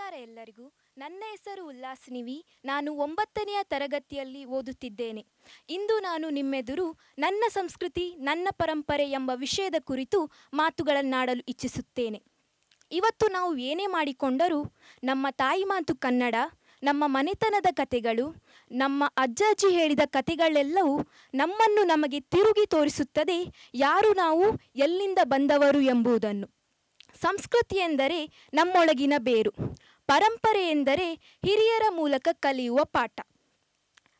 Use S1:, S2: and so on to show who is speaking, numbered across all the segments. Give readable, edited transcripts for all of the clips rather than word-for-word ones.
S1: ನಮಸ್ಕಾರ ಎಲ್ಲರಿಗೂ. ನನ್ನ ಹೆಸರು ಉಲ್ಲಾಸಿನಿ ವಿ. ನಾನು 9ನೆಯ ತರಗತಿಯಲ್ಲಿ ಓದುತ್ತಿದ್ದೇನೆ. ಇಂದು ನಾನು ನಿಮ್ಮೆದುರು ನನ್ನ ಸಂಸ್ಕೃತಿ ನನ್ನ ಪರಂಪರೆ ಎಂಬ ವಿಷಯದ ಕುರಿತು ಮಾತುಗಳನ್ನಾಡಲು ಇಚ್ಛಿಸುತ್ತೇನೆ. ಇವತ್ತು ನಾವು ಏನೇ ಮಾಡಿಕೊಂಡರೂ ನಮ್ಮ ತಾಯಿ ಮಾತು ಕನ್ನಡ, ನಮ್ಮ ಮನೆತನದ ಕಥೆಗಳು, ನಮ್ಮ ಅಜ್ಜಿ ಹೇಳಿದ ಕಥೆಗಳೆಲ್ಲವೂ ನಮ್ಮನ್ನು ನಮಗೆ ತಿರುಗಿ ತೋರಿಸುತ್ತದೆ ಯಾರು ನಾವು, ಎಲ್ಲಿಂದ ಬಂದವರು ಎಂಬುದನ್ನು. ಸಂಸ್ಕೃತಿ ಎಂದರೆ ನಮ್ಮೊಳಗಿನ ಬೇರು, ಪರಂಪರೆ ಎಂದರೆ ಹಿರಿಯರ ಮೂಲಕ ಕಲಿಯುವ ಪಾಠ.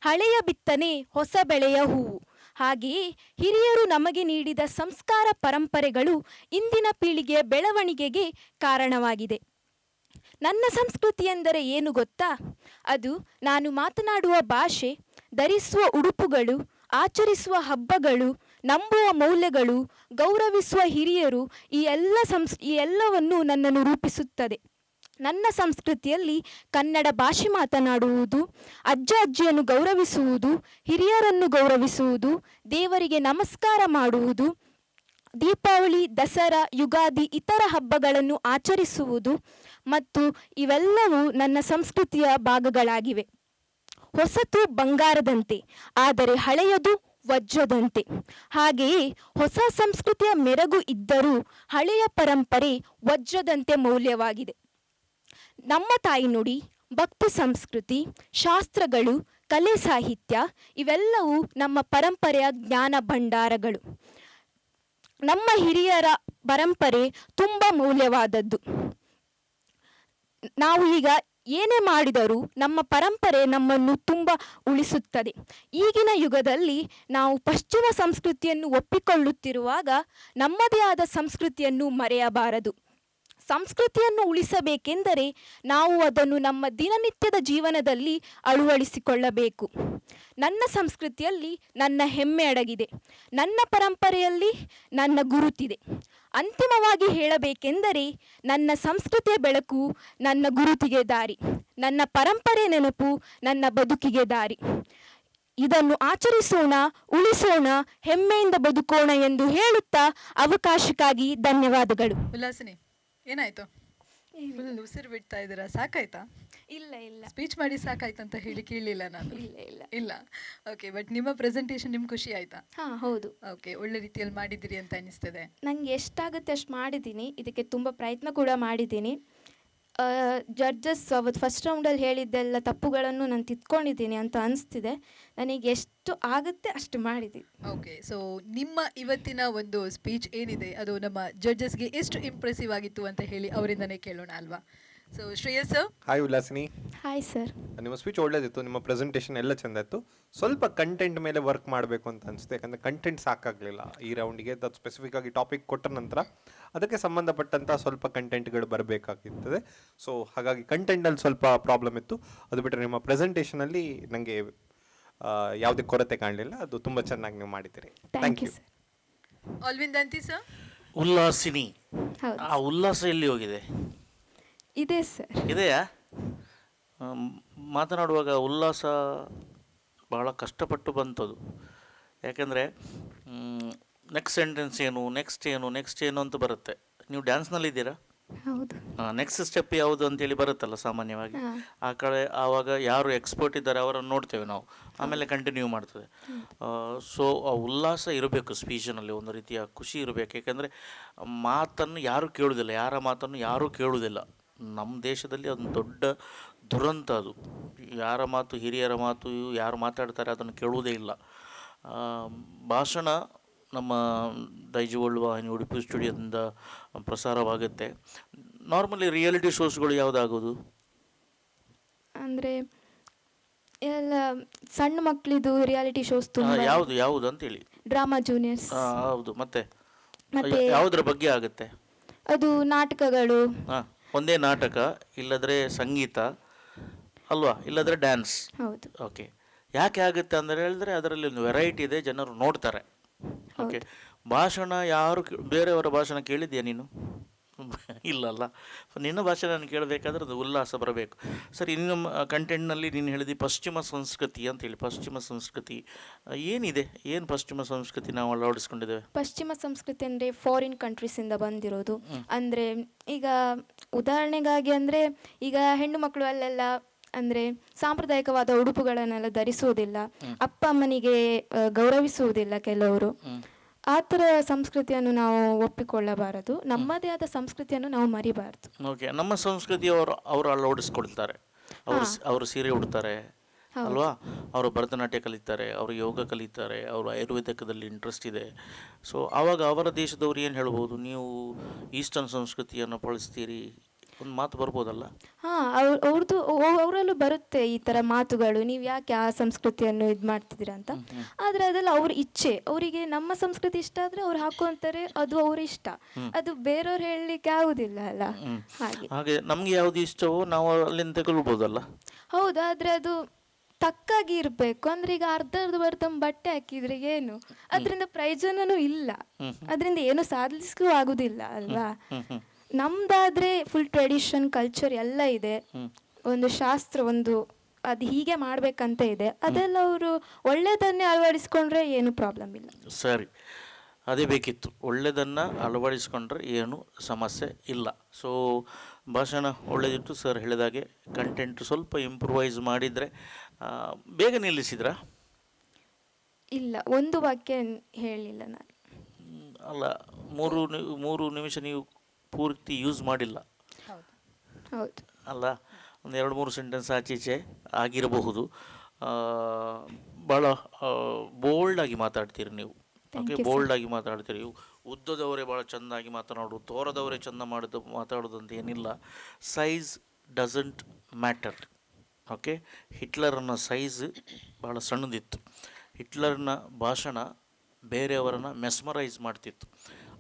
S1: ಹಳೆಯ ಬಿತ್ತನೆ ಹೊಸ ಬೆಳೆಯ ಹೂವು. ಹಾಗೆಯೇ ಹಿರಿಯರು ನಮಗೆ ನೀಡಿದ ಸಂಸ್ಕಾರ ಪರಂಪರೆಗಳು ಇಂದಿನ ಪೀಳಿಗೆಯ ಬೆಳವಣಿಗೆಗೆ ಕಾರಣವಾಗಿದೆ. ನನ್ನ ಸಂಸ್ಕೃತಿ ಎಂದರೆ ಏನು ಗೊತ್ತಾ? ಅದು ನಾನು ಮಾತನಾಡುವ ಭಾಷೆ, ಧರಿಸುವ ಉಡುಪುಗಳು, ಆಚರಿಸುವ ಹಬ್ಬಗಳು, ನಂಬುವ ಮೌಲ್ಯಗಳು, ಗೌರವಿಸುವ ಹಿರಿಯರು, ಈ ಎಲ್ಲವನ್ನು ನನ್ನನ್ನು ರೂಪಿಸುತ್ತದೆ. ನನ್ನ ಸಂಸ್ಕೃತಿಯಲ್ಲಿ ಕನ್ನಡ ಭಾಷೆ ಮಾತನಾಡುವುದು, ಅಜ್ಜಿಯನ್ನು ಗೌರವಿಸುವುದು, ಹಿರಿಯರನ್ನು ಗೌರವಿಸುವುದು, ದೇವರಿಗೆ ನಮಸ್ಕಾರ ಮಾಡುವುದು, ದೀಪಾವಳಿ, ದಸರಾ, ಯುಗಾದಿ ಇತರ ಹಬ್ಬಗಳನ್ನು ಆಚರಿಸುವುದು ಮತ್ತು ಇವೆಲ್ಲವೂ ನನ್ನ ಸಂಸ್ಕೃತಿಯ ಭಾಗಗಳಾಗಿವೆ. ಹೊಸತು ಬಂಗಾರದಂತೆ, ಆದರೆ ಹಳೆಯದು ವಜ್ರದಂತೆ. ಹಾಗೆಯೇ ಹೊಸ ಸಂಸ್ಕೃತಿಯ ಮೆರಗು ಇದ್ದರೂ ಹಳೆಯ ಪರಂಪರೆ ವಜ್ರದಂತೆ ಮೌಲ್ಯವಾಗಿದೆ. ನಮ್ಮ ತಾಯಿನುಡಿ, ಭಕ್ತಿ ಸಂಸ್ಕೃತಿ, ಶಾಸ್ತ್ರಗಳು, ಕಲೆ ಸಾಹಿತ್ಯ ಇವೆಲ್ಲವೂ ನಮ್ಮ ಪರಂಪರೆಯ ಜ್ಞಾನ ಭಂಡಾರಗಳು. ನಮ್ಮ ಹಿರಿಯರ ಪರಂಪರೆ ತುಂಬ ಮೌಲ್ಯವಾದದ್ದು. ನಾವು ಈಗ ಏನೇ ಮಾಡಿದರೂ ನಮ್ಮ ಪರಂಪರೆ ನಮ್ಮನ್ನು ತುಂಬ ಉಳಿಸುತ್ತದೆ. ಈಗಿನ ಯುಗದಲ್ಲಿ ನಾವು ಪಶ್ಚಿಮ ಸಂಸ್ಕೃತಿಯನ್ನು ಒಪ್ಪಿಕೊಳ್ಳುತ್ತಿರುವಾಗ ನಮ್ಮದೇ ಆದ ಸಂಸ್ಕೃತಿಯನ್ನು ಮರೆಯಬಾರದು. ಸಂಸ್ಕೃತಿಯನ್ನು ಉಳಿಸಬೇಕೆಂದರೆ ನಾವು ಅದನ್ನು ನಮ್ಮ ದಿನನಿತ್ಯದ ಜೀವನದಲ್ಲಿ ಅಳವಡಿಸಿಕೊಳ್ಳಬೇಕು. ನನ್ನ ಸಂಸ್ಕೃತಿಯಲ್ಲಿ ನನ್ನ ಹೆಮ್ಮೆ ಅಡಗಿದೆ, ನನ್ನ ಪರಂಪರೆಯಲ್ಲಿ ನನ್ನ ಗುರುತಿದೆ. ಅಂತಿಮವಾಗಿ ಹೇಳಬೇಕೆಂದರೆ ನನ್ನ ಸಂಸ್ಕೃತಿಯ ಬೆಳಕು ನನ್ನ ಗುರುತಿಗೆ ದಾರಿ, ನನ್ನ ಪರಂಪರೆ ನೆನಪು ನನ್ನ ಬದುಕಿಗೆ ದಾರಿ. ಇದನ್ನು ಆಚರಿಸೋಣ, ಉಳಿಸೋಣ, ಹೆಮ್ಮೆಯಿಂದ ಬದುಕೋಣ ಎಂದು ಹೇಳುತ್ತಾ ಅವಕಾಶಕ್ಕಾಗಿ ಧನ್ಯವಾದಗಳು.
S2: ಉಲ್ಲಾಸಿನಿ, ಏನಾಯ್ತು? ಫುಲ್ ಉಸಿರು ಬಿಡ್ತಾ ಇದ್ದೀರಾ? ಸಾಕಾಯ್ತಾ?
S1: ಇಲ್ಲ ಇಲ್ಲ,
S2: ಸ್ಪೀಚ್ ಮಾಡಿ ಸಾಕಾಯ್ತಂತ ಹೇಳಿ ಕೇಳಲಿಲ್ಲ ನಾನು.
S1: ಇಲ್ಲ ಇಲ್ಲ
S2: ಇಲ್ಲ. ಓಕೆ, ಬಟ್ ನಿಮ್ಮ ಪ್ರೆಸೆಂಟೇಷನ್ ನಿಮ್ಗೆ ಖುಷಿ ಆಯ್ತಾ?
S1: ಹಾಂ ಹೌದು.
S2: ಓಕೆ, ಒಳ್ಳೆ ರೀತಿಯಲ್ಲಿ ಮಾಡಿದ್ದೀರಿ ಅಂತ ಅನಿಸ್ತದೆ.
S1: ನನಗೆ ಎಷ್ಟಾಗುತ್ತೆ ಅಷ್ಟು ಮಾಡಿದ್ದೀನಿ. ಇದಕ್ಕೆ ತುಂಬ ಪ್ರಯತ್ನ ಕೂಡ ಮಾಡಿದ್ದೀನಿ. ಜಡ್ಜಸ್ ಅವತ್ತು ಫಸ್ಟ್ ರೌಂಡಲ್ಲಿ ಹೇಳಿದ್ದೆಲ್ಲ ತಪ್ಪುಗಳನ್ನು ನಾನು ತಿದ್ಕೊಂಡಿದ್ದೀನಿ ಅಂತ ಅನಿಸ್ತಿದೆ. ನನಗೆ ಎಷ್ಟು ಆಗುತ್ತೆ ಅಷ್ಟು ಮಾಡಿದ್ದೀನಿ.
S2: ಓಕೆ, ಸೊ ನಿಮ್ಮ ಇವತ್ತಿನ ಒಂದು ಸ್ಪೀಚ್ ಏನಿದೆ ಅದು ನಮ್ಮ ಜಡ್ಜಸ್ಗೆ ಎಷ್ಟು ಇಂಪ್ರೆಸಿವ್ ಆಗಿತ್ತು ಅಂತ ಹೇಳಿ ಅವರಿಂದನೇ ಕೇಳೋಣ ಅಲ್ವಾ? So Shreyas sir.
S3: Hi Ullasini.
S1: Hi sir.
S3: ನಿಮ್ಮ ಸ್ಪೀಚ್ ಒಳ್ಳೇದಿತ್ತು, ನಿಮ್ಮ ಪ್ರೆಸೆಂಟೇಷನ್ ಎಲ್ಲ ಚೆಂದ ಇತ್ತು. ಸ್ವಲ್ಪ ಕಂಟೆಂಟ್ ಮೇಲೆ ವರ್ಕ್ ಮಾಡಬೇಕು ಅಂತ ಅನಿಸ್ತು, ಯಾಕಂದರೆ ಕಂಟೆಂಟ್ ಸಾಕಾಗಲಿಲ್ಲ ಈ ರೌಂಡಿಗೆ. ಅದು ಸ್ಪೆಸಿಫಿಕ್ ಆಗಿ ಟಾಪಿಕ್ ಕೊಟ್ಟ ನಂತರ ಅದಕ್ಕೆ ಸಂಬಂಧಪಟ್ಟಂಥ ಸ್ವಲ್ಪ ಕಂಟೆಂಟ್ಗಳು ಬರಬೇಕಾಗಿರ್ತದೆ. ಸೊ ಹಾಗಾಗಿ ಕಂಟೆಂಟಲ್ಲಿ ಸ್ವಲ್ಪ ಪ್ರಾಬ್ಲಮ್ ಇತ್ತು. ಅದು ಬಿಟ್ಟರೆ ನಿಮ್ಮ ಪ್ರೆಸೆಂಟೇಷನಲ್ಲಿ ನನಗೆ ಯಾವುದೇ ಕೊರತೆ ಕಾಣಲಿಲ್ಲ. ಅದು ತುಂಬ ಚೆನ್ನಾಗಿ ನೀವು ಮಾಡಿದ್ದೀರಿ. Thank you.
S2: ಅಲ್ವಿಂದ್ ಅಂತಿ ಸರ್.
S4: ಉಲ್ಲಾಸಿನಿ, ಆ ಉಲ್ಲಾಸ ಎಲ್ಲಿ ಹೋಗಿದೆ?
S1: ಇದೆ ಸರ್.
S4: ಇದೆಯಾ? ಮಾತನಾಡುವಾಗ ಉಲ್ಲಾಸ ಬಹಳ ಕಷ್ಟಪಟ್ಟು ಬಂತದು. ಯಾಕೆಂದರೆ ನೆಕ್ಸ್ಟ್ ಸೆಂಟೆನ್ಸ್ ಏನು, ನೆಕ್ಸ್ಟ್ ಏನು, ನೆಕ್ಸ್ಟ್ ಏನು ಅಂತ ಬರುತ್ತೆ. ನೀವು ಡ್ಯಾನ್ಸ್ನಲ್ಲಿದ್ದೀರಾ?
S1: ಹೌದು.
S4: ನೆಕ್ಸ್ಟ್ ಸ್ಟೆಪ್ ಯಾವುದು ಅಂತೇಳಿ ಬರುತ್ತಲ್ಲ ಸಾಮಾನ್ಯವಾಗಿ. ಆ ಕಡೆ ಆವಾಗ ಯಾರು ಎಕ್ಸ್ಪರ್ಟ್ ಇದ್ದಾರೆ ಅವರನ್ನು ನೋಡ್ತೇವೆ ನಾವು, ಆಮೇಲೆ ಕಂಟಿನ್ಯೂ ಮಾಡ್ತದೆ. ಸೊ ಆ ಉಲ್ಲಾಸ ಇರಬೇಕು ಸ್ಪೀಚಿನಲ್ಲಿ, ಒಂದು ರೀತಿಯ ಖುಷಿ ಇರಬೇಕು. ಯಾಕೆಂದರೆ ಮಾತನ್ನು ಯಾರೂ ಕೇಳುವುದಿಲ್ಲ, ಯಾರ ಮಾತನ್ನು ಯಾರೂ ಕೇಳುವುದಿಲ್ಲ. ನಮ್ಮ ದೇಶದಲ್ಲಿ ಅದೊಂದು ದೊಡ್ಡ ದುರಂತ ಅದು. ಯಾರ ಮಾತು, ಹಿರಿಯರ ಮಾತು ಯಾರು ಮಾತಾಡ್ತಾರೆ ಅದನ್ನು ಕೇಳುವುದೇ ಇಲ್ಲ. ಭಾಷಣ ನಮ್ಮ ದೈಜುವಳ್ಳು ವಾಹಿನಿ ಉಡುಪಿ ಸ್ಟುಡಿಯೋದಿಂದ ಪ್ರಸಾರವಾಗುತ್ತೆ. ನಾರ್ಮಲಿ ರಿಯಾಲಿಟಿ ಶೋಸ್ಗಳು ಯಾವುದಾಗೋದು
S1: ಅಂದರೆ ಎಲ್ಲ ಸಣ್ಣ ಮಕ್ಕಳಿದು ರಿಯಾಲಿಟಿ ಶೋಸ್ ತುಂಬ.
S4: ಯಾವುದು ಅಂತೇಳಿ?
S1: Drama juniors.
S4: ಹೌದು. ಮತ್ತೆ
S1: ಮತ್ತೆ
S4: ಯಾವುದ್ರ ಬಗ್ಗೆ ಆಗುತ್ತೆ
S1: ಅದು? ನಾಟಕಗಳು.
S4: ಒಂದೇ ನಾಟಕ, ಇಲ್ಲದ್ರೆ ಸಂಗೀತ ಅಲ್ವಾ, ಇಲ್ಲದ್ರೆ ಡ್ಯಾನ್ಸ್.
S1: ಹೌದು.
S4: ಓಕೆ, ಯಾಕೆ ಆಗುತ್ತೆ ಅಂದರೆ ಹೇಳಿದ್ರೆ ಅದರಲ್ಲಿ ಒಂದು ವೆರೈಟಿ ಇದೆ, ಜನರು ನೋಡ್ತಾರೆ. ಓಕೆ, ಭಾಷಣ ಯಾರು ಬೇರೆಯವರ ಭಾಷಣ ಕೇಳಿದ್ಯಾ ನೀನು? ಇಲ್ಲಲ್ಲ. ನಿನ್ನ ಭಾಷೆ ನಾನು ಕೇಳಬೇಕಾದ್ರೆ ಅದು ಉಲ್ಲಾಸ ಬರಬೇಕು. ಸರಿ, ನಿಮ್ಮ ಕಂಟೆಂಟ್ನಲ್ಲಿ ನೀನು ಹೇಳಿದಿ ಪಶ್ಚಿಮ ಸಂಸ್ಕೃತಿ ಅಂತೇಳಿ. ಪಶ್ಚಿಮ ಸಂಸ್ಕೃತಿ ಏನಿದೆ, ಏನು ಪಶ್ಚಿಮ ಸಂಸ್ಕೃತಿ ನಾವು ಅಳವಡಿಸ್ಕೊಂಡಿದ್ದೇವೆ?
S1: ಪಶ್ಚಿಮ ಸಂಸ್ಕೃತಿ ಅಂದರೆ ಫಾರಿನ್ ಕಂಟ್ರೀಸಿಂದ ಬಂದಿರೋದು. ಅಂದರೆ ಈಗ ಉದಾಹರಣೆಗಾಗಿ ಅಂದರೆ ಈಗ ಹೆಣ್ಣು ಮಕ್ಕಳು ಅಲ್ಲೆಲ್ಲ ಅಂದರೆ ಸಾಂಪ್ರದಾಯಿಕವಾದ ಉಡುಪುಗಳನ್ನೆಲ್ಲ ಧರಿಸುವುದಿಲ್ಲ, ಅಪ್ಪ ಅಮ್ಮನಿಗೆ ಗೌರವಿಸುವುದಿಲ್ಲ ಕೆಲವರು. ಆ ಥರ ಸಂಸ್ಕೃತಿಯನ್ನು ನಾವು ಒಪ್ಪಿಕೊಳ್ಳಬಾರದು. ನಮ್ಮದೇ ಆದ ಸಂಸ್ಕೃತಿಯನ್ನು ನಾವು ಮರಿಬಾರ್ದು.
S4: ಓಕೆ, ನಮ್ಮ ಸಂಸ್ಕೃತಿ ಅವರು ಅಳವಡಿಸ್ಕೊಳ್ತಾರೆ. ಅವರು ಸೀರೆ ಉಡ್ತಾರೆ ಅಲ್ವಾ, ಅವರು ಭರತನಾಟ್ಯ ಕಲಿತಾರೆ, ಅವರು ಯೋಗ ಕಲಿತಾರೆ, ಅವರು ಆಯುರ್ವೇದಕದಲ್ಲಿ ಇಂಟ್ರೆಸ್ಟ್ ಇದೆ. ಸೊ ಆವಾಗ ಅವರ ದೇಶದವ್ರು ಏನು ಹೇಳ್ಬೋದು, ನೀವು ಈಸ್ಟರ್ನ್ ಸಂಸ್ಕೃತಿಯನ್ನು ಬಳಸ್ತೀರಿ, ಒಂದು ಮಾತು ಬರ್ಬೋದಲ್ಲ?
S1: ಹಾಂ, ಅವ್ರದ್ದು ಅವರಲ್ಲೂ ಬರುತ್ತೆ ಈ ಥರ ಮಾತುಗಳು, ನೀವು ಯಾಕೆ ಆ ಸಂಸ್ಕೃತಿಯನ್ನು ಇದು ಮಾಡ್ತಿದ್ದೀರಾ ಅಂತ. ಆದರೆ ಅದೆಲ್ಲ ಅವ್ರ ಇಚ್ಛೆ. ಅವರಿಗೆ ನಮ್ಮ ಸಂಸ್ಕೃತಿ ಇಷ್ಟ ಆದರೆ ಅವ್ರು ಹಾಕೊಂತಾರೆ, ಅದು ಅವ್ರ ಇಷ್ಟ. ಅದು ಬೇರೆಯವ್ರು ಹೇಳಲಿಕ್ಕೆ ಆಗುದಿಲ್ಲ ಅಲ್ಲ.
S4: ಹಾಗೆ ನಮಗೆ ಯಾವುದು ಇಷ್ಟವೋ ನಾವು ಅಲ್ಲಿಂದ ತಗೊಳ್ಬೋದಲ್ಲ.
S1: ಹೌದು, ಆದರೆ ಅದು ತಕ್ಕಾಗಿ ಇರಬೇಕು. ಅಂದರೆ ಈಗ ಅರ್ಧ ಬಟ್ಟೆ ಹಾಕಿದ್ರೆ ಏನು, ಅದರಿಂದ ಪ್ರಯೋಜನನೂ ಇಲ್ಲ, ಅದರಿಂದ ಏನು ಸಾಧಿಸ್ಕೂ ಆಗುದಿಲ್ಲ ಅಲ್ವಾ. ನಮ್ದಾದ್ರೆ ಫುಲ್ ಟ್ರೆಡಿಷನ್ ಕಲ್ಚರ್ ಎಲ್ಲ ಇದೆ, ಒಂದು ಶಾಸ್ತ್ರ, ಒಂದು ಅದು ಹೀಗೆ ಮಾಡ್ಬೇಕಂತ ಇದೆ. ಅದೆಲ್ಲ ಅವರು ಒಳ್ಳೆಯದನ್ನೇ ಅಳವಡಿಸ್ಕೊಂಡ್ರೆ ಏನು ಪ್ರಾಬ್ಲಮ್ ಇಲ್ಲ.
S4: ಸರಿ, ಅದೇ ಬೇಕಿತ್ತು, ಒಳ್ಳೆಯದನ್ನು ಅಳವಡಿಸ್ಕೊಂಡ್ರೆ ಏನು ಸಮಸ್ಯೆ ಇಲ್ಲ. ಸೊ ಭಾಷಣ ಒಳ್ಳೆದಿತ್ತು. ಸರ್ ಹೇಳಿದಾಗೆ ಕಂಟೆಂಟ್ ಸ್ವಲ್ಪ ಇಂಪ್ರೂವೈಸ್ ಮಾಡಿದರೆ ಬೇಗ ನಿಲ್ಲಿಸಿದ್ರಾ?
S1: ಇಲ್ಲ, ಒಂದು ವಾಕ್ಯ ಹೇಳಿಲ್ಲ ನಾನು.
S4: ಅಲ್ಲ, ಮೂರು ನಿಮಿಷ ನೀವು ಪೂರ್ತಿ ಯೂಸ್ ಮಾಡಿಲ್ಲ
S1: ಹೌದು
S4: ಅಲ್ಲ, ಒಂದು 2-3 ಸೆಂಟೆನ್ಸ್ ಆಚೀಚೆ ಆಗಿರಬಹುದು. ಭಾಳ ಬೋಲ್ಡಾಗಿ ಮಾತಾಡ್ತೀರಿ ನೀವು. ಓಕೆ, ಬೋಲ್ಡಾಗಿ ಮಾತಾಡ್ತೀರಿ. ಉದ್ದದವರೇ ಭಾಳ ಚೆಂದಾಗಿ ಮಾತನಾಡೋದು, ತೋರದವರೇ ಚೆಂದ ಮಾತಾಡೋದು ಅಂತ ಏನಿಲ್ಲ. Size doesn't matter. ಓಕೆ, ಹಿಟ್ಲರನ್ನ ಸೈಜ್ ಭಾಳ ಸಣ್ಣದಿತ್ತು. ಹಿಟ್ಲರ್ನ ಭಾಷಣ ಬೇರೆಯವರನ್ನು ಮೆಸ್ಮರೈಸ್ ಮಾಡ್ತಿತ್ತು.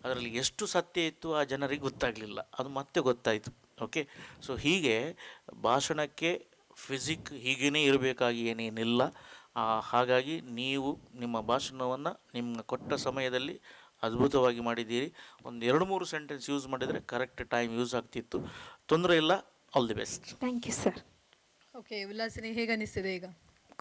S4: ಅದರಲ್ಲಿ ಎಷ್ಟು ಸತ್ಯ ಇತ್ತು ಆ ಜನರಿಗೆ ಗೊತ್ತಾಗಲಿಲ್ಲ, ಅದು ಮತ್ತೆ ಗೊತ್ತಾಯಿತು. ಓಕೆ, ಸೊ ಹೀಗೆ ಭಾಷಣಕ್ಕೆ ಫಿಸಿಕ್ ಹೀಗೇ ಇರಬೇಕಾಗಿ ಏನೇನಿಲ್ಲ. ಹಾಗಾಗಿ ನೀವು ನಿಮ್ಮ ಭಾಷಣವನ್ನು ನಿಮ್ಮ ಕೊಟ್ಟ ಸಮಯದಲ್ಲಿ ಅದ್ಭುತವಾಗಿ ಮಾಡಿದ್ದೀರಿ. ಒಂದು 2-3 ಸೆಂಟೆನ್ಸ್ ಯೂಸ್ ಮಾಡಿದರೆ ಕರೆಕ್ಟ್ ಟೈಮ್ ಯೂಸ್ ಆಗ್ತಿತ್ತು. ತೊಂದರೆ ಇಲ್ಲ. All the best.
S1: Thank you sir.
S2: Okay, Ullasini, ಹೇಗೆ ಅನಿಸ್ತಿದೆ ಈಗ?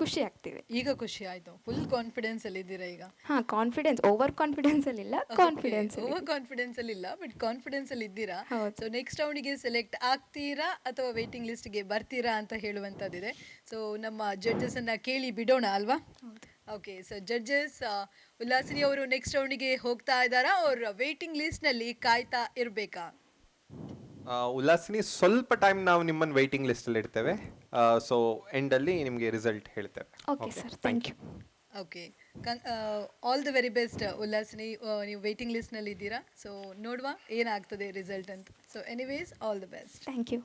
S1: ಖುಷಿ ಆಗ್ತಿದೆ
S2: ಈಗ ಖುಷಿ ಆಯ್ತು, ಫುಲ್ ಕಾನ್ಫಿಡೆನ್ಸ್ ಅಲ್ಲಿ ಇದ್ದೀರಾ ಈಗ?
S1: ಹಾಂ, ಕಾನ್ಫಿಡೆನ್ಸ್, ಓವರ್ ಕಾನ್ಫಿಡೆನ್ಸ್ ಅಲ್ಲಿ ಇಲ್ಲ, ಕಾನ್ಫಿಡೆನ್ಸ್
S2: ಓವರ್ ಕಾನ್ಫಿಡೆನ್ಸ್ ಅಲ್ಲಿ ಇಲ್ಲ, ಬಟ್ ಕಾನ್ಫಿಡೆನ್ಸ್ ಅಲ್ಲಿ ಇದ್ದೀರಾ.
S1: ಹೌದು.
S2: ಸೊ ನೆಕ್ಸ್ಟ್ ರೌಂಡಿಗೆ ಸೆಲೆಕ್ಟ್ ಆಗ್ತೀರಾ ಅಥವಾ ವೇಟಿಂಗ್ ಲಿಸ್ಟ್ಗೆ ಬರ್ತೀರಾ ಅಂತ ಹೇಳುವಂಥದ್ದಿದೆ. ಸೊ ನಮ್ಮ ಜಡ್ಜಸ್ ಅನ್ನ ಕೇಳಿ ಬಿಡೋಣ ಅಲ್ವಾ? ಓಕೆ, ಸೊ ಜಡ್ಜಸ್, ಉಲ್ಲಾಸಿನಿ ಅವರು ನೆಕ್ಸ್ಟ್ ರೌಂಡಿಗೆ ಹೋಗ್ತಾ ಇದ್ದಾರಾ, ಅವ್ರ ವೇಟಿಂಗ್ ಲಿಸ್ಟ್ ನಲ್ಲಿ ಕಾಯ್ತಾ ಇರಬೇಕಾ?
S3: ಉಲ್ಲಾಸಿನಿ, ಸ್ವಲ್ಪ ಟೈಮ್ ನಾವು ನಿಮ್ಮನ್ನು ವೆಯ್ಟಿಂಗ್ ಲಿಸ್ಟಲ್ಲಿ ಇಡ್ತೇವೆ. ಸೊ ಎಂಡಲ್ಲಿ ನಿಮಗೆ ರಿಸಲ್ಟ್ ಹೇಳ್ತೇವೆ.
S1: Okay sir, thank you.
S2: Okay, all the very best Ullasini. ನೀವು ವೇಟಿಂಗ್ ಲಿಸ್ಟ್ನಲ್ಲಿ ಇದ್ದೀರಾ, ಸೊ ನೋಡುವ ಏನಾಗ್ತದೆ ರಿಸಲ್ಟ್ ಅಂತ. So anyways, all the best.
S1: Thank you.